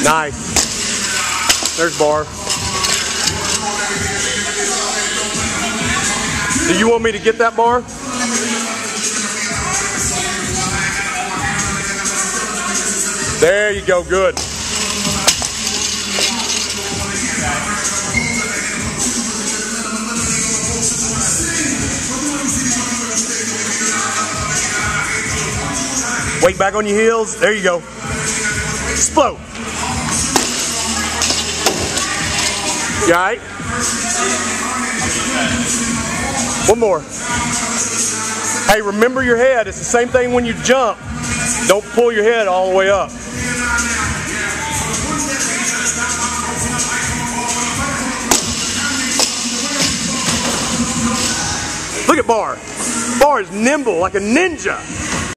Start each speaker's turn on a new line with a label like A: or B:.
A: Nice. There's bar. Do you want me to get that bar? There you go, good. Weight back on your heels. There you go. Explode. You all right? One more. Hey, remember your head. It's the same thing when you jump. Don't pull your head all the way up. Look at Bar. Bar is nimble like a ninja.